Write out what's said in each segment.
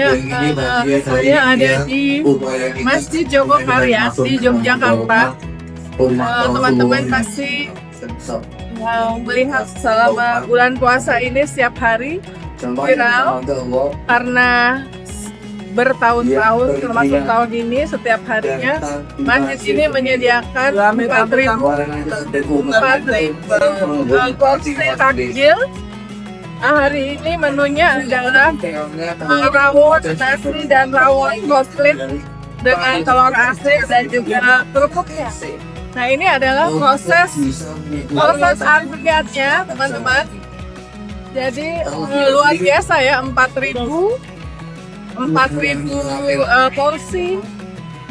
Ya, saya ada di Masjid Jogokarya di Yogyakarta. Teman-teman pasti melihat selama bulan puasa ini setiap hari viral karena bertahun-tahun, termasuk tahun ini setiap harinya masjid ini menyediakan 4.000 porsi takjil. Hari ini menunya adalah rawon nasi dan rawon komplit dengan telur asin dan juga kerupuknya. Nah, ini adalah proses antriannya, teman-teman. Jadi luar biasa ya, 4.000 porsi.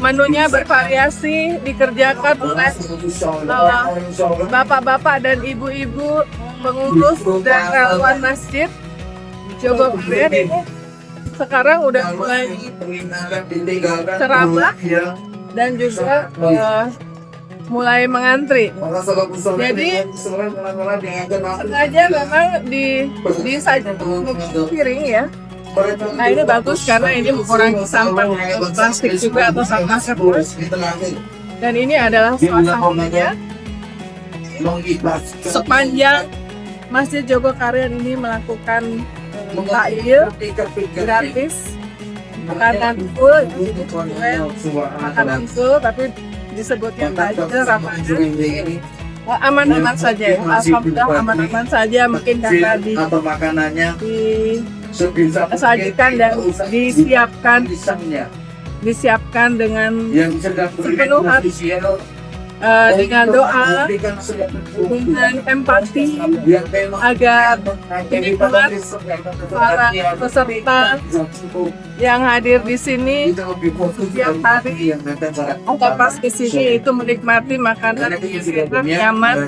Menunya bervariasi, dikerjakan oleh bapak-bapak dan ibu-ibu pengurus dan relawan masjid Jogokarya ini. Sekarang udah mulai ceramah dan juga mulai mengantri. Jadi sengaja memang disajikan piring ya. Nah, ini bagus karena ini mengurangi sampah plastik juga atau sampah kertas. Dan ini adalah suasananya. Sepanjang Masjid Jogokarya ini melakukan takjil gratis, makanan full, tapi disebutnya takjil Ramadan. Aman-aman saja ya, alhamdulillah aman-aman saja, mungkin karena disajikan dan disiapkan dengan sepenuh hati, dengan doa, dengan empati agar nikmat para peserta yang hadir di sini setiap hari atau pas ke sini itu menikmati makanan yang nyaman,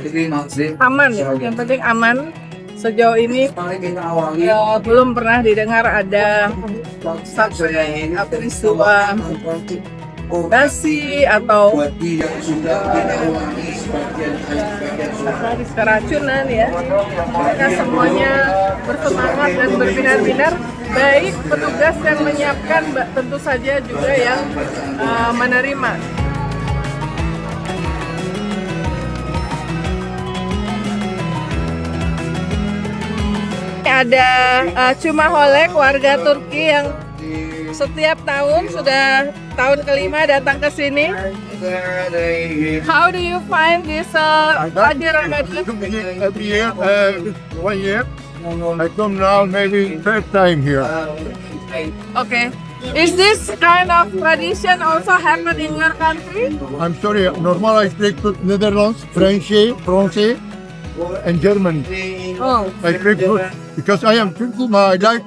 aman ya, yang penting aman. Sejauh ini belum pernah didengar ada satu peristiwa basi atau keracunan ya. Mereka semuanya bersemangat dan berbinar-binar, baik petugas yang menyiapkan, tentu saja juga yang menerima. Ada Cuma Holek, warga Turki yang setiap tahun, sudah tahun kelima datang ke sini. How do you find this Takjil Ramadan? Every year, 1 year. I come now maybe third time here. Okay. Is this kind of tradition also happen in your country? I'm sorry, normal I speak to Netherlands, French, and German. Oh, I speak good because I am Turku. I like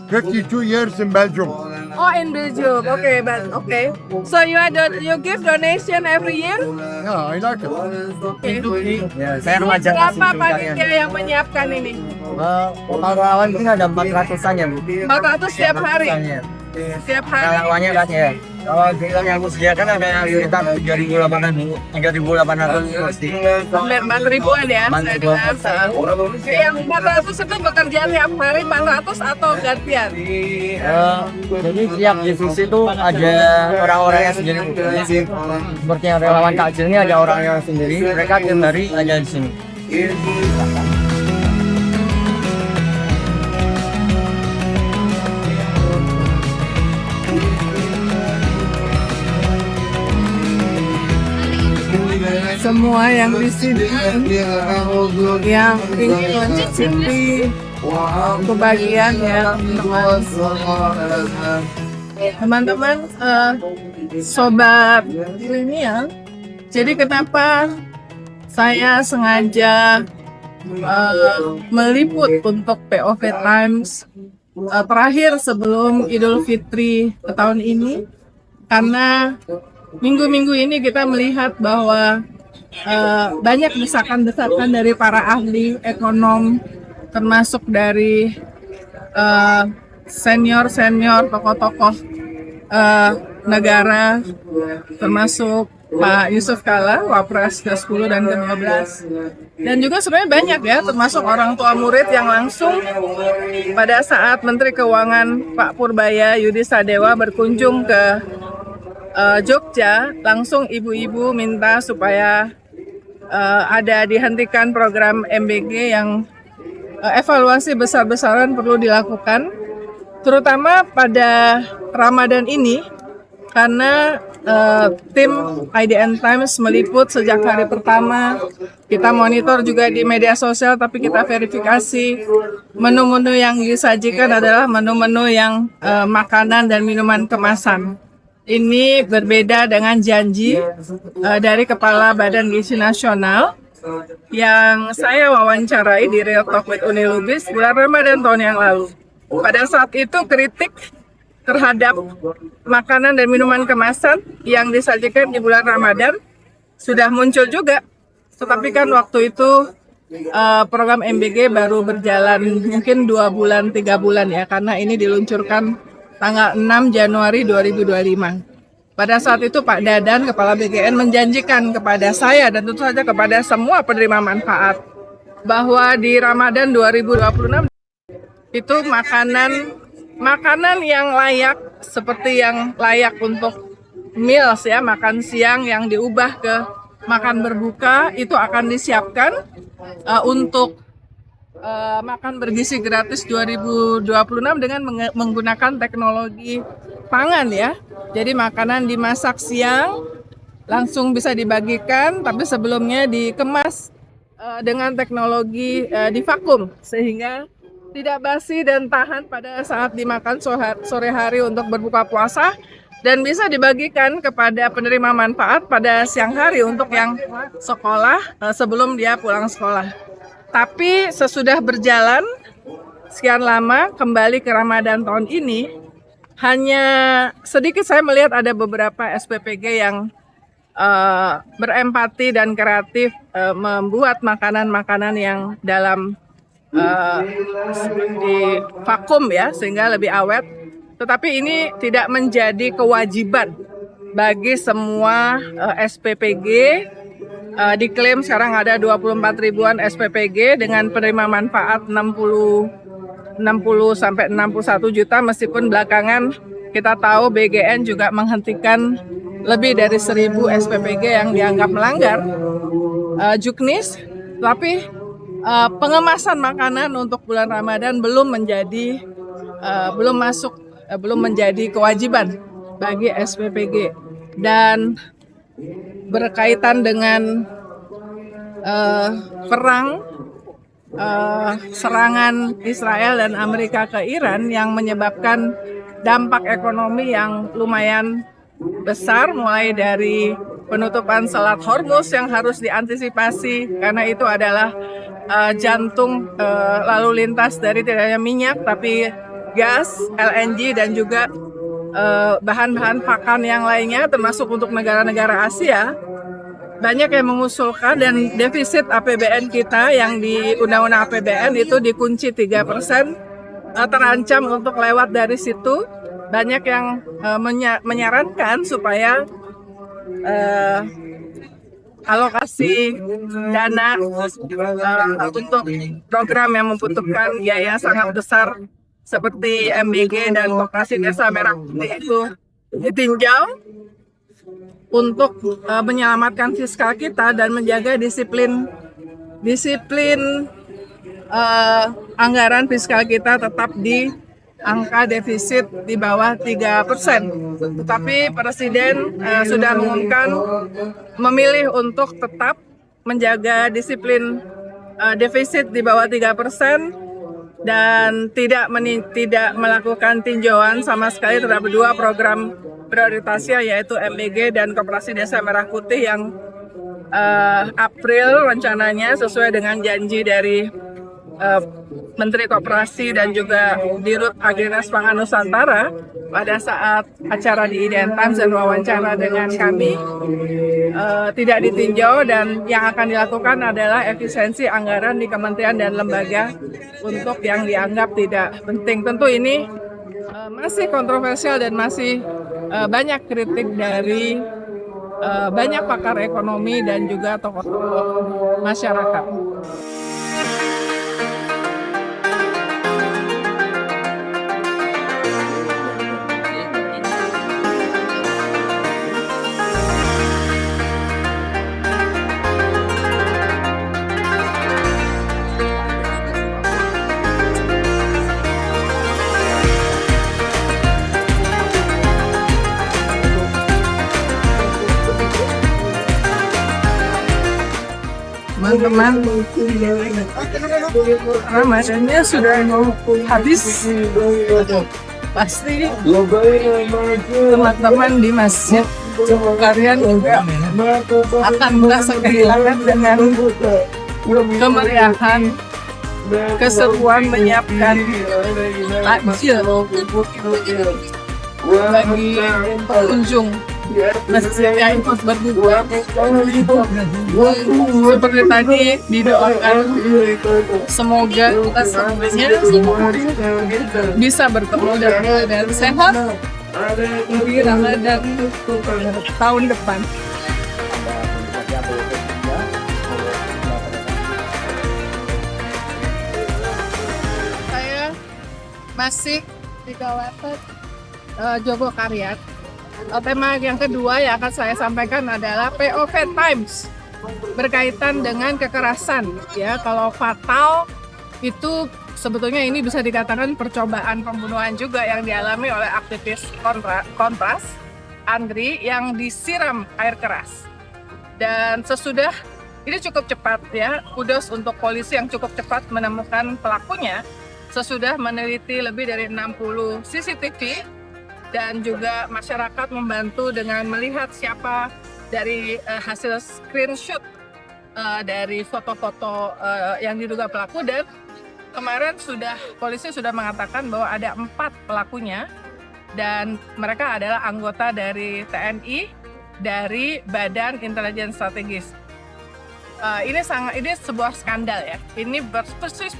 52 years in Belgium. oh in Belgium. Okay, but okay. So you give donation every year? Yeah, I like it. Okay. Saya remaja Berapa panitia yang menyiapkan ini? Relawan ini ada 400-an ya Bu. 400 setiap hari. Setiap hari. Relawannya kan ya. Kalau bilang yang disediakan ada sekitar 3.800 pasti. Hampir 4.000-an ya. Saya dengar. Yang 400 itu bekerja tiap hari 400 atau gantian? Jadi tiap divisi itu ada orang-orang yang sendiri. Seperti yang relawan takjil ini ada orang yang sendiri. Mereka tiap hari ada di sini. Semua yang di sini yang ingin mencicipi kebahagiaan ya teman-teman, sobat milenial. Jadi kenapa saya sengaja meliput untuk POV Times terakhir sebelum Idul Fitri tahun ini, karena minggu-minggu ini kita melihat bahwa banyak desakan-desakan dari para ahli ekonom, termasuk dari senior tokoh-tokoh negara, termasuk Pak Yusuf Kalla, Wapres ke-10 dan ke-12. Dan juga sebenarnya banyak ya, termasuk orang tua murid yang langsung pada saat Menteri Keuangan Pak Purbaya Yudi Sadewa berkunjung ke Jogja, langsung ibu-ibu minta supaya ada dihentikan program MBG yang evaluasi besar-besaran perlu dilakukan, terutama pada Ramadan ini, karena tim IDN Times meliput sejak hari pertama. Kita monitor juga di media sosial, tapi kita verifikasi menu-menu yang disajikan adalah menu-menu yang makanan dan minuman kemasan. Ini berbeda dengan janji dari Kepala Badan Gizi Nasional yang saya wawancarai di Real Talk with Uni Lubis bulan Ramadan tahun yang lalu. Pada saat itu kritik terhadap makanan dan minuman kemasan yang disajikan di bulan Ramadan sudah muncul juga. Tetapi kan waktu itu program MBG baru berjalan mungkin 2 bulan, 3 bulan ya, karena ini diluncurkan tanggal 6 Januari 2025. Pada saat itu Pak Dadan, Kepala BGN, menjanjikan kepada saya dan tentu saja kepada semua penerima manfaat bahwa di Ramadan 2026 itu makanan yang layak, seperti yang layak untuk meals ya, makan siang yang diubah ke makan berbuka, itu akan disiapkan untuk makan bergizi gratis 2026 dengan menggunakan teknologi pangan ya. Jadi makanan dimasak siang langsung bisa dibagikan, tapi sebelumnya dikemas dengan teknologi divakum sehingga tidak basi dan tahan pada saat dimakan sore hari untuk berbuka puasa, dan bisa dibagikan kepada penerima manfaat pada siang hari untuk yang sekolah sebelum dia pulang sekolah. Tapi sesudah berjalan sekian lama kembali ke Ramadan tahun ini, hanya sedikit saya melihat ada beberapa SPPG yang berempati dan kreatif membuat makanan-makanan yang dalam di vakum ya, sehingga lebih awet. Tetapi ini tidak menjadi kewajiban bagi semua SPPG. Diklaim sekarang ada 24 ribuan SPPG dengan penerima manfaat 60 sampai 61 juta, meskipun belakangan kita tahu BGN juga menghentikan lebih dari 1.000 SPPG yang dianggap melanggar juknis. Tapi pengemasan makanan untuk bulan Ramadan belum menjadi kewajiban bagi SPPG. Dan berkaitan dengan perang serangan Israel dan Amerika ke Iran yang menyebabkan dampak ekonomi yang lumayan besar, mulai dari penutupan Selat Hormuz yang harus diantisipasi karena itu adalah jantung lalu lintas dari tidak hanya minyak tapi gas, LNG dan juga bahan-bahan pakan yang lainnya, termasuk untuk negara-negara Asia. Banyak yang mengusulkan, dan defisit APBN kita yang di Undang-Undang APBN itu dikunci 3%, terancam untuk lewat dari situ. Banyak yang menyarankan supaya alokasi dana untuk program yang membutuhkan biaya sangat besar seperti MBG dan Koperasi Desa Merah Putih itu ditinjau untuk menyelamatkan fiskal kita dan menjaga disiplin anggaran fiskal kita tetap di angka defisit di bawah 3%. Tetapi Presiden sudah mengumumkan memilih untuk tetap menjaga disiplin defisit di bawah 3%. Dan tidak melakukan tinjauan sama sekali terhadap 2 program prioritasnya, yaitu MBG dan Koperasi Desa Merah Putih yang April rencananya sesuai dengan janji dari Menteri Koperasi dan juga Dirut Agrinas Pangan Nusantara pada saat acara di IDN Times dan wawancara dengan kami tidak ditinjau, dan yang akan dilakukan adalah efisiensi anggaran di kementerian dan lembaga untuk yang dianggap tidak penting. Tentu ini masih kontroversial dan masih banyak kritik dari banyak pakar ekonomi dan juga tokoh-tokoh masyarakat. Teman-teman, Ramadannya sudah mau habis. Pasti teman-teman di masjid kalian juga akan merasa kehilangan dengan kemeriahan, keseruan menyiapkan takjil bagi pengunjung masjid yang ikut berbuka. Seperti tadi didoakan, semoga kita semuanya bisa bertemu dan sehat di Ramadan tahun depan. Saya masih di kawasan Jogokarian. Tema yang kedua yang akan saya sampaikan adalah POV Times berkaitan dengan kekerasan. Ya, kalau fatal itu sebetulnya ini bisa dikatakan percobaan pembunuhan juga yang dialami oleh aktivis kontras Andri yang disiram air keras. Dan sesudah ini cukup cepat ya, kudos untuk polisi yang cukup cepat menemukan pelakunya sesudah meneliti lebih dari 60 CCTV. Dan juga masyarakat membantu dengan melihat siapa dari hasil screenshot dari foto-foto yang diduga pelaku. Dan kemarin polisi sudah mengatakan bahwa ada 4 pelakunya dan mereka adalah anggota dari TNI, dari Badan Intelijen Strategis. Ini sebuah skandal ya. Ini persis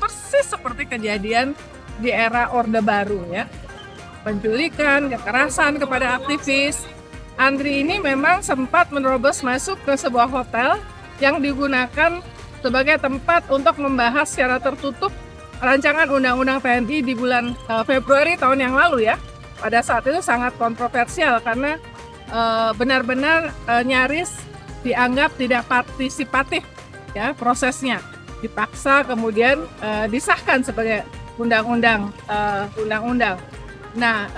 seperti kejadian di era Orde Baru ya. Penculikan, kekerasan kepada aktivis. Andri ini memang sempat menerobos masuk ke sebuah hotel yang digunakan sebagai tempat untuk membahas secara tertutup rancangan Undang-Undang TNI di bulan Februari tahun yang lalu ya. Pada saat itu sangat kontroversial karena benar-benar nyaris dianggap tidak partisipatif ya prosesnya. Dipaksa kemudian disahkan sebagai undang-undang. Nah,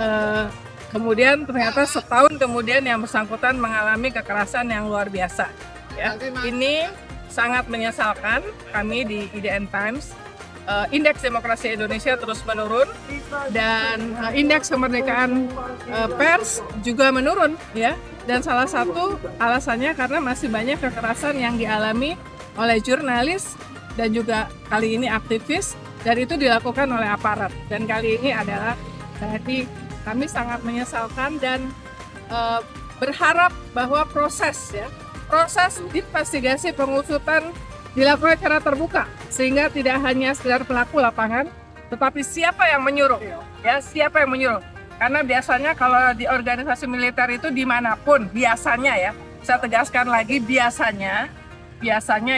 kemudian ternyata setahun kemudian yang bersangkutan mengalami kekerasan yang luar biasa. Ya. Ini sangat menyesalkan kami di IDN Times. Indeks demokrasi Indonesia terus menurun dan indeks kemerdekaan pers juga menurun, ya. Dan salah satu alasannya karena masih banyak kekerasan yang dialami oleh jurnalis dan juga kali ini aktivis, dan itu dilakukan oleh aparat. Dan kali ini adalah jadi kami sangat menyesalkan dan berharap bahwa proses investigasi pengusutan dilakukan secara terbuka sehingga tidak hanya sekedar pelaku lapangan, tetapi siapa yang menyuruh, ya siapa yang menyuruh. Karena biasanya kalau di organisasi militer itu dimanapun biasanya ya, saya tegaskan lagi biasanya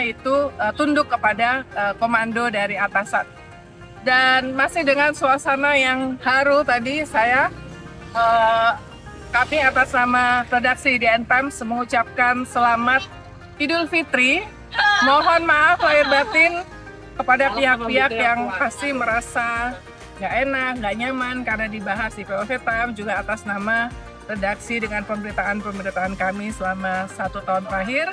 itu tunduk kepada komando dari atasan. Dan masih dengan suasana yang haru tadi kami atas nama redaksi IDN Times mengucapkan selamat Idul Fitri. Mohon maaf lahir batin kepada pihak-pihak yang pasti merasa nggak enak, nggak nyaman karena dibahas di POV Times, juga atas nama redaksi dengan pemberitaan kami selama 1 tahun terakhir.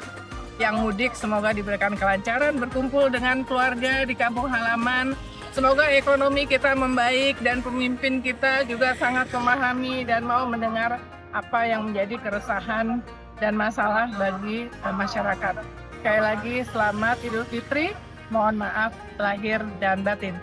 Yang mudik semoga diberikan kelancaran, berkumpul dengan keluarga di kampung halaman. Semoga ekonomi kita membaik dan pemimpin kita juga sangat memahami dan mau mendengar apa yang menjadi keresahan dan masalah bagi masyarakat. Sekali lagi selamat Idul Fitri, mohon maaf lahir dan batin.